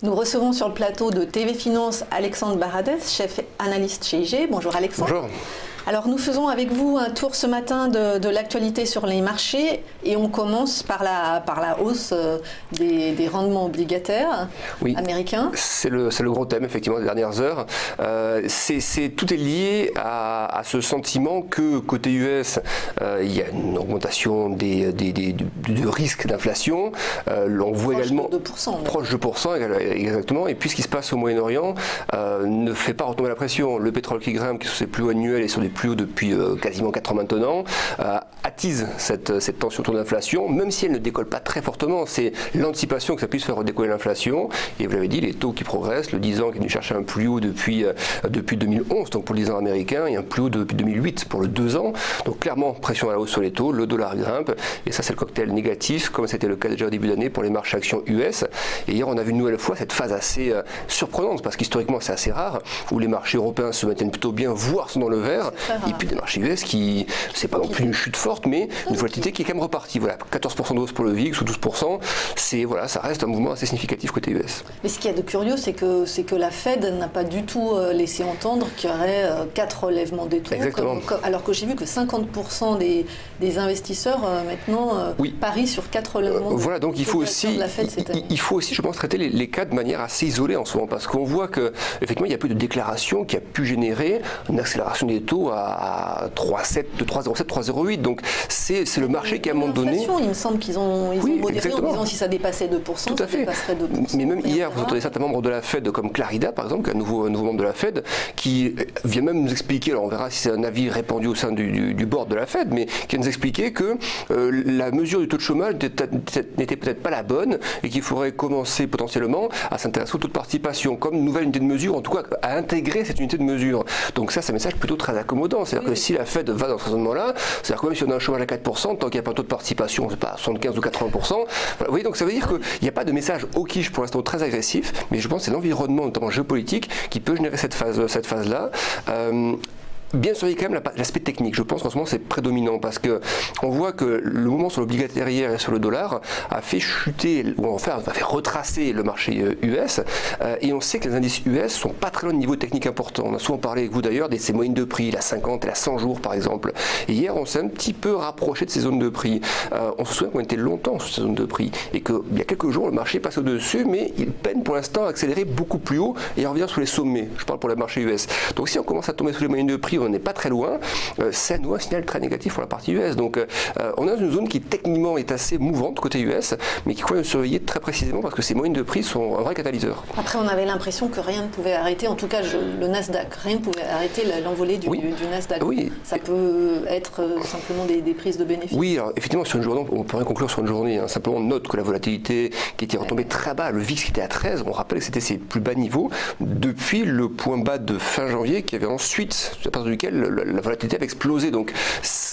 Nous recevons sur le plateau de TV Finance Alexandre Baradez, chef analyste chez IG. Bonjour Alexandre. Bonjour. Alors nous faisons avec vous un tour ce matin de l'actualité sur les marchés et on commence par la hausse des rendements obligataires américains. C'est le gros thème effectivement des dernières heures. Tout est lié à ce sentiment que côté US, il y a une augmentation du risque d'inflation. On voit également proche de 2%, exactement. Et puis ce qui se passe au Moyen-Orient ne fait pas retomber la pression. Le pétrole qui grimpe, qui est sur ses plus hauts annuels et sur des plus hauts depuis quasiment 4 ans maintenant, attise cette tension autour de l'inflation, même si elle ne décolle pas très fortement. C'est l'anticipation que ça puisse faire redécoller l'inflation. Et vous l'avez dit, les taux qui progressent, le 10 ans qui est venu chercher un plus haut depuis 2011, donc pour le 10 ans américain, et un plus haut depuis 2008 pour le 2 ans. Donc clairement, pression à la hausse sur les taux, le dollar grimpe, et ça c'est le cocktail négatif, comme c'était le cas déjà au début d'année pour les marchés actions US. Et hier, on a vu une nouvelle fois cette phase assez surprenante, parce qu'historiquement c'est assez rare, où les marchés européens se maintiennent plutôt bien, voire sont dans le vert, et puis des marchés US qui, c'est pas non plus une chute forte, mais une volatilité qui est quand même repartie. Voilà, 14% de hausse pour le VIX ou 12%, ça reste un mouvement assez significatif côté US. Mais ce qu'il y a de curieux, c'est que la Fed n'a pas du tout laissé entendre qu'il y aurait 4 relèvements des taux, alors que j'ai vu que 50% des investisseurs maintenant parient sur 4 relèvements. Voilà, donc il faut aussi, je pense, traiter les cas de manière assez isolée en ce moment, parce qu'on voit que effectivement il y a peu de déclarations qui a pu générer une accélération des taux à 3,7, de 3,07, 3,08. Donc c'est le marché qui à un moment donné. Il me semble qu'ils ont modéré en disant si ça dépassait 2%, ça dépasserait 2%. Mais même hier, vous entendez certains membres de la Fed comme Clarida, par exemple, un nouveau membre de la Fed, qui vient même nous expliquer, alors on verra si c'est un avis répandu au sein du board de la Fed, mais qui vient nous expliquer que la mesure du taux de chômage n'était peut-être pas la bonne et qu'il faudrait commencer potentiellement à s'intéresser au taux de participation comme nouvelle unité de mesure, en tout cas à intégrer cette unité de mesure. Donc ça, c'est un message plutôt très accommodant. C'est-à-dire que si la Fed va dans ce raisonnement-là, c'est-à-dire que même si on a un chômage à 4%, tant qu'il n'y a pas un taux de participation, je sais pas, 75 ou 80%, voilà, vous voyez, donc ça veut dire qu'il n'y a pas de message au quiche pour l'instant très agressif, mais je pense que c'est l'environnement, notamment géopolitique, qui peut générer cette phase-là. Bien sûr, il y a quand même l'aspect technique. Je pense qu'en ce moment, c'est prédominant parce que on voit que le mouvement sur l'obligataire hier et sur le dollar a fait chuter, ou enfin, a fait retracer le marché US. Et on sait que les indices US sont pas très loin de niveau technique important. On a souvent parlé avec vous d'ailleurs de ces moyennes de prix, la 50 et la 100 jours par exemple. Et hier, on s'est un petit peu rapproché de ces zones de prix. On se souvient qu'on était longtemps sur ces zones de prix et qu'il y a quelques jours, le marché passe au-dessus, mais il peine pour l'instant à accélérer beaucoup plus haut et revient sous les sommets. Je parle pour le marché US. Donc si on commence à tomber sous les moyennes de prix, on n'est pas très loin, c'est à nous un signal très négatif pour la partie US. Donc on est dans une zone qui techniquement est assez mouvante côté US, mais qu'il faut surveiller très précisément parce que ces moyennes de prix sont un vrai catalyseur. Après, on avait l'impression que rien ne pouvait arrêter, en tout cas le Nasdaq, rien ne pouvait arrêter l'envolée du Nasdaq. Oui. Ça peut être simplement des prises de bénéfices. Oui, alors effectivement, sur une journée, on pourrait conclure sur une journée. Simplement, on note que la volatilité qui était retombée très bas, le VIX qui était à 13, on rappelle que c'était ses plus bas niveaux depuis le point bas de fin janvier qui avait ensuite, à partir duquel la volatilité avait explosé. Donc,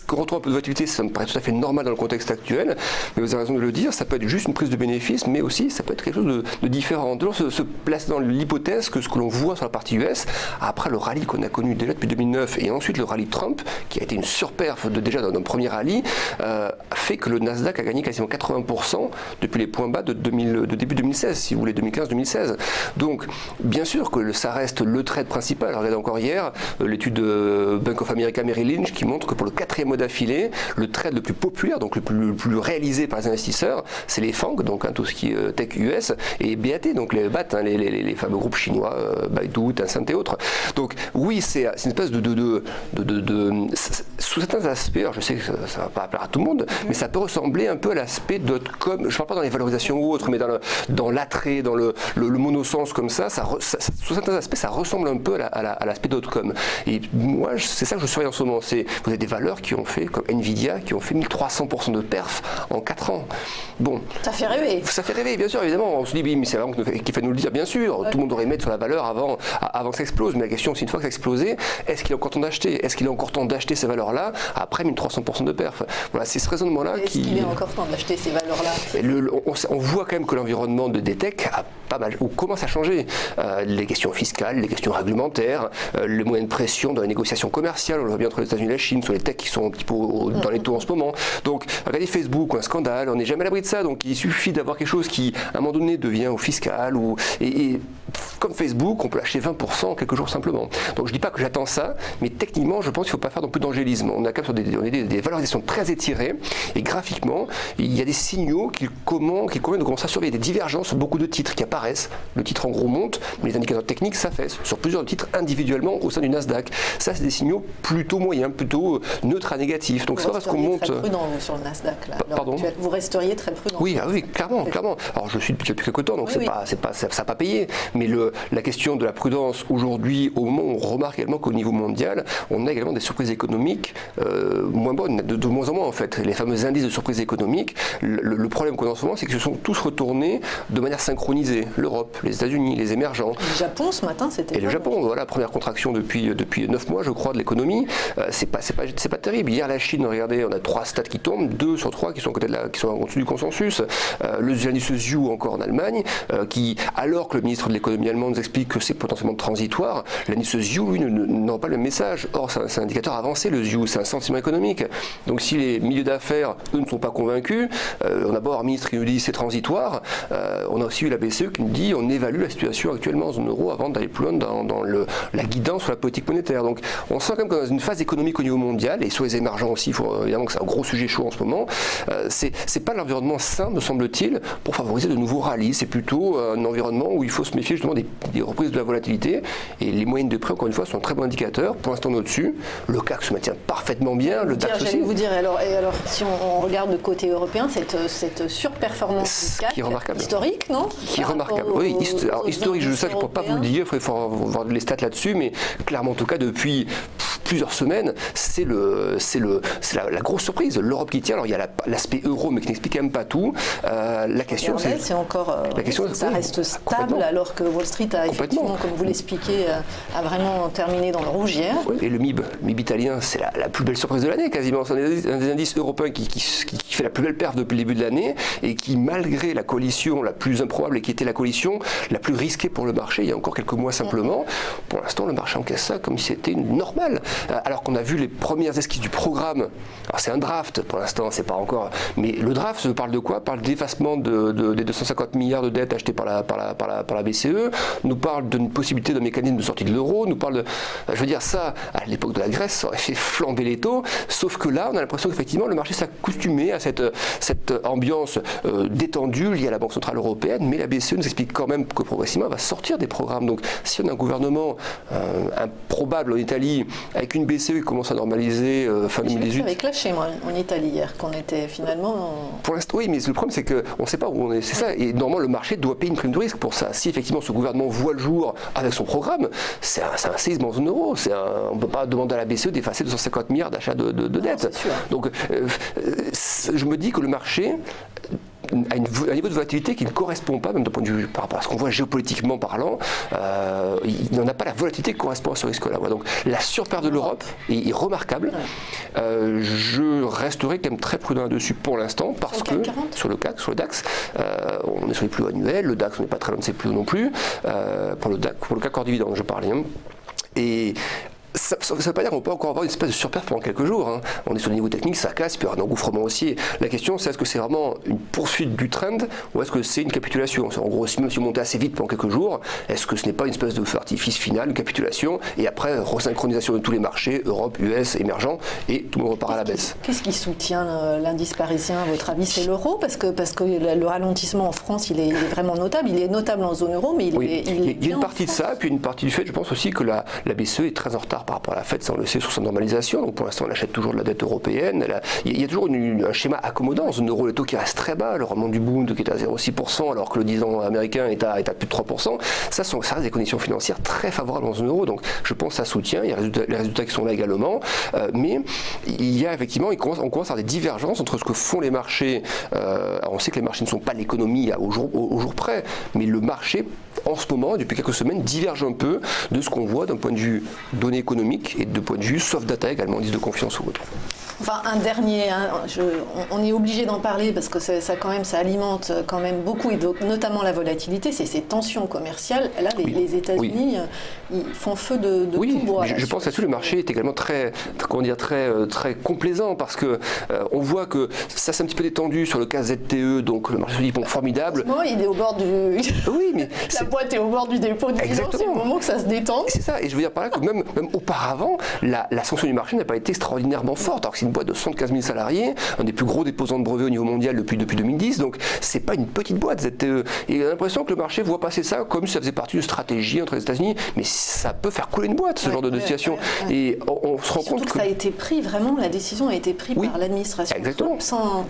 qu'on retrouve un peu de volatilité, ça me paraît tout à fait normal dans le contexte actuel. Mais vous avez raison de le dire, ça peut être juste une prise de bénéfice, mais aussi ça peut être quelque chose de différent. Donc, se placer dans l'hypothèse que ce que l'on voit sur la partie US, après le rallye qu'on a connu déjà depuis 2009 et ensuite le rallye Trump, qui a été une surperf déjà dans un premier rallye, fait que le Nasdaq a gagné quasiment 80% depuis les points bas de début 2016, si vous voulez, 2015-2016. Donc, bien sûr que ça reste le trade principal. Regardez encore hier l'étude de Bank of America Merrill Lynch qui montre que pour le 4e mois d'affilée, le trade le plus populaire, donc le plus réalisé par les investisseurs, c'est les FANG, donc tout ce qui est tech US, et BAT, donc les BAT, les fameux groupes chinois, Baidu, Tencent et autres. Donc oui, c'est une espèce sous certains aspects, alors je sais que ça ne va pas plaire à tout le monde, mais ça peut ressembler un peu à l'aspect .com, je ne parle pas dans les valorisations ou autres, mais dans l'attrait, dans le monosens comme ça, sous certains aspects, ça ressemble un peu à l'aspect .com. Et moi, c'est ça que je surveille en ce moment. Vous avez des valeurs qui ont fait, comme Nvidia, qui ont fait 1300% de perf en 4 ans. Bon. Ça fait rêver. Ça fait rêver, bien sûr, évidemment. On se dit, oui, mais c'est vraiment qu'il faut nous le dire, bien sûr. Ouais. Tout le monde devrait mettre sur la valeur avant que ça explose. Mais la question, c'est une fois que ça a explosé, est-ce qu'il est encore temps d'acheter ? Est-ce qu'il est encore temps d'acheter ces valeurs-là là, après 1300% de perf. Voilà, c'est ce raisonnement-là qui... Est-ce qu'il est encore temps d'acheter ces valeurs-là? On voit quand même que l'environnement de Tech a pas mal, ou commence à changer. Les questions fiscales, les questions réglementaires, les moyens de pression dans les négociations commerciales, on le voit bien entre les États-Unis et la Chine, sur les techs qui sont un petit peu dans les taux en ce moment. Donc, regardez Facebook, un scandale, on n'est jamais à l'abri de ça. Donc, il suffit d'avoir quelque chose qui, à un moment donné, devient au fiscal, et comme Facebook, on peut lâcher 20% en quelques jours simplement. Donc, je ne dis pas que j'attends ça, mais techniquement, je pense qu'il ne faut pas faire non plus d'angélisme. On a quand même sur des valorisations très étirées, et graphiquement, il y a des signaux qu'il convient de commencer à surveiller, des divergences sur beaucoup de titres qui apparaissent. Le titre en gros monte, mais les indicateurs techniques s'affaissent sur plusieurs titres individuellement au sein du Nasdaq. Ça, c'est des signaux plutôt moyens, plutôt neutres à négatifs. Donc c'est pas parce qu'on monte. Vous resteriez très prudent sur le Nasdaq là. Pardon. Vous resteriez très prudent. Oui, oui, clairement. Alors je suis depuis quelques temps, donc ça n'a pas payé. Mais la question de la prudence aujourd'hui, au moment où on remarque également qu'au niveau mondial, on a également des surprises économiques moins bonnes, de moins en moins en fait. Les fameux indices de surprises économiques. Le problème qu'on a en ce moment, c'est qu'ils se sont tous retournés de manière synchronisée. L'Europe, les États-Unis, les émergents. Le Japon ce matin, c'était. Et le Japon, voilà, première contraction depuis 9 mois, je crois, de l'économie. C'est pas terrible. Hier, la Chine, regardez, on a 3 stats qui tombent, 2 sur 3 qui sont en dessous du consensus. L'indice ZIU encore en Allemagne, alors que le ministre de l'économie allemand nous explique que c'est potentiellement transitoire, l'indice ZIU, lui, n'a pas le même message. Or, c'est un indicateur avancé, le ZIU, c'est un sentiment économique. Donc, si les milieux d'affaires, eux, ne sont pas convaincus, on a d'abord un ministre qui nous dit c'est transitoire, on a aussi eu la BCE qui nous dit on évalue la situation actuellement en zone euro avant d'aller plus loin dans la guidance sur la politique monétaire. Donc on sent quand même qu'on est dans une phase économique au niveau mondial, et sur les émergents aussi, évidemment que c'est un gros sujet chaud en ce moment. C'est pas l'environnement sain, me semble-t-il, pour favoriser de nouveaux rallyes. C'est plutôt un environnement où il faut se méfier justement des reprises de la volatilité, et les moyennes de prix, encore une fois, sont un très bon indicateur. Pour l'instant, on est au-dessus. Le CAC se maintient parfaitement bien, le DAX aussi. J'allais vous dire, alors si on regarde le côté européen, cette surperformance du CAC, qui est remarquable. Historique, non? Qui est remarquable. Oui, historique, je sais, je ne pourrais pas vous le dire, il faut voir les stats là-dessus, mais clairement, en tout cas, depuis plusieurs semaines, c'est la grosse surprise. L'Europe qui tient, alors il y a l'aspect euro, mais qui n'explique quand même pas tout. La question, c'est encore. Ça reste stable, alors que Wall Street a effectivement, comme vous l'expliquez, a vraiment terminé dans le rouge hier. Oui, et le MIB italien, c'est la plus belle surprise de l'année, quasiment. C'est un des indices européens qui fait la plus belle perf depuis le début de l'année, et qui, malgré la coalition la plus improbable, et qui était la coalition la plus risquée pour le marché il y a encore quelques mois simplement, pour l'instant, le marché encaisse ça comme si c'était normal. Alors qu'on a vu les premières esquisses du programme. Alors c'est un draft pour l'instant, c'est pas encore. Mais le draft parle de quoi? Parle d'effacement des 250 milliards de dettes achetées par la BCE, nous parle d'une possibilité d'un mécanisme de sortie de l'euro, nous parle de. Je veux dire, ça, à l'époque de la Grèce, ça aurait fait flamber les taux, sauf que là, on a l'impression qu'effectivement, le marché s'est accostumé à cette ambiance détendue liée à la Banque Centrale Européenne, mais la BCE nous explique quand même que progressivement, elle va sortir des programmes. Donc, si on a un gouvernement improbable en Italie, avec une BCE qui commence à normaliser fin 2018. Avec lâché, moi, en Italie hier, qu'on était finalement. Pour l'instant, oui, mais le problème, c'est qu'on ne sait pas où on est. C'est ça. Et normalement, le marché doit payer une prime de risque pour ça. Si effectivement ce gouvernement voit le jour avec son programme, c'est un séisme en zone euro. On ne peut pas demander à la BCE d'effacer 250 milliards d'achats de dettes. Donc, je me dis que le marché à un niveau de volatilité qui ne correspond pas, même d'un point de vue par rapport à ce qu'on voit géopolitiquement parlant, il n'en a pas la volatilité qui correspond à ce risque-là. Voilà. Donc la surperte de l'Europe est remarquable. Je resterai quand même très prudent là-dessus pour l'instant, parce que sur le CAC, sur le DAX, on est sur les plus hauts annuels, le DAX on n'est pas très loin de ses plus hauts non plus, pour le CAC hors dividende je parlais. Et ça ne veut pas dire qu'on peut encore avoir une espèce de surperf pendant quelques jours. Hein. On est sur des niveaux techniques, ça casse, il peut y avoir un engouffrement haussier. La question, c'est est-ce que c'est vraiment une poursuite du trend ou est-ce que c'est une capitulation? En gros, même si on montait assez vite pendant quelques jours, est-ce que ce n'est pas une espèce de feu artifice final, une capitulation, et après, resynchronisation de tous les marchés, Europe, US, émergents, et tout le monde repart à la baisse? Qu'est-ce qui soutient l'indice parisien, à votre avis? C'est l'euro? Parce que le ralentissement en France, il est vraiment notable. Il est notable en zone euro, mais il y a une partie de ça, puis une partie du fait, je pense aussi que la BCE est très en retard par rapport à la Fed, ça on le sait, sur sa normalisation. Donc pour l'instant, on achète toujours de la dette européenne. Il y a toujours un schéma accommodant. En zone euro, le taux qui reste très bas, le rendement du Bund qui est à 0,6%, alors que le 10 ans américain est à plus de 3%. Ça reste des conditions financières très favorables en zone euro. Donc je pense que ça soutient. Il y a les résultats qui sont là également. Mais il y a effectivement, on commence à avoir des divergences entre ce que font les marchés. Alors on sait que les marchés ne sont pas l'économie au jour près, mais le marché, en ce moment, depuis quelques semaines, diverge un peu de ce qu'on voit d'un point de vue données économiques économique et de point de vue soft data également, indice de confiance ou autre. Enfin, un dernier, on est obligé d'en parler parce que ça alimente quand même beaucoup, et donc, notamment la volatilité, c'est ces tensions commerciales. Là, les États-Unis, ils font feu de tout bois. Je pense que le marché est également très complaisant parce que on voit que ça s'est un petit peu détendu sur le cas ZTE, donc le marché se dit bon, formidable. En ce moment, il est au bord du. Oui, mais la boîte est au bord du dépôt de bilan, c'est le moment que ça se détend. C'est ça, et je veux dire par là que même auparavant, la sanction du marché n'a pas été extraordinairement forte. Alors que c'est une boîte de 75 000 salariés, un des plus gros déposants de brevets au niveau mondial depuis 2010, donc c'est pas une petite boîte ZTE. Et on a l'impression que le marché voit passer ça comme si ça faisait partie d'une stratégie entre les États-Unis, mais ça peut faire couler une boîte, ce genre de situation. Et on se rend compte que ça a été pris, vraiment, la décision a été prise par l'administration sans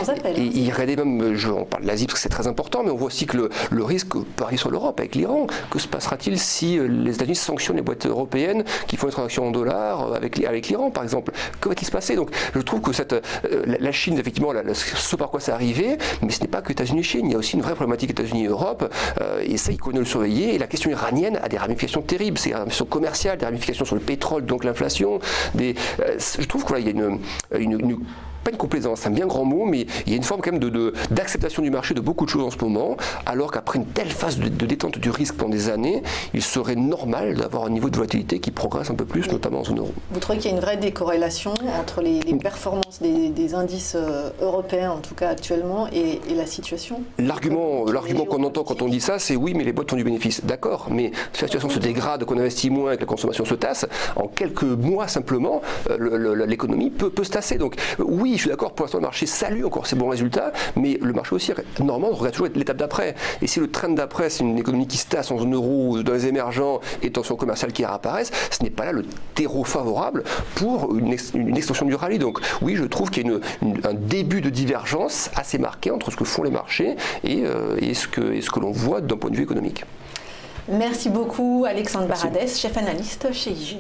appel. Et il regardait même, on parle de l'Asie parce que c'est très important, mais on voit aussi que le risque peut arriver sur l'Europe avec l'Iran. Que se passera-t-il si les États-Unis sanctionnent les boîtes européennes qui font des transactions en dollars avec l'Iran, par exemple? Que va-t-il se passer? Donc je trouve que la Chine, effectivement, ce par quoi c'est arrivé, mais ce n'est pas que États-Unis et Chine, il y a aussi une vraie problématique États-Unis et Europe, et ça, il connaît le surveiller. Et la question iranienne a des ramifications terribles, c'est des ramifications commerciales, des ramifications sur le pétrole, donc l'inflation. Je trouve qu'il y a pas une complaisance, c'est un bien grand mot, mais il y a une forme quand même d'acceptation du marché de beaucoup de choses en ce moment, alors qu'après une telle phase de détente du risque pendant des années, il serait normal d'avoir un niveau de volatilité qui progresse un peu plus, notamment en zone euro. Vous trouvez qu'il y a une vraie décorrélation entre les performances des indices européens, en tout cas actuellement, et la situation? L'argument qu'on entend quand on dit ça, c'est oui, mais les boîtes font du bénéfice. D'accord, mais si la situation se dégrade, qu'on investit moins et que la consommation se tasse, en quelques mois simplement, l'économie peut se tasser. Donc oui, je suis d'accord, pour l'instant le marché salue encore ces bons résultats, mais le marché aussi, normalement, on regarde toujours l'étape d'après. Et si le trend d'après, c'est une économie qui se tasse en zone euro ou dans les émergents et tensions commerciales qui réapparaissent, ce n'est pas là le terreau favorable pour une extension du rallye. Donc oui, je trouve qu'il y a un début de divergence assez marqué entre ce que font les marchés et ce que l'on voit d'un point de vue économique. Merci beaucoup Alexandre Baradès, chef analyste chez IG.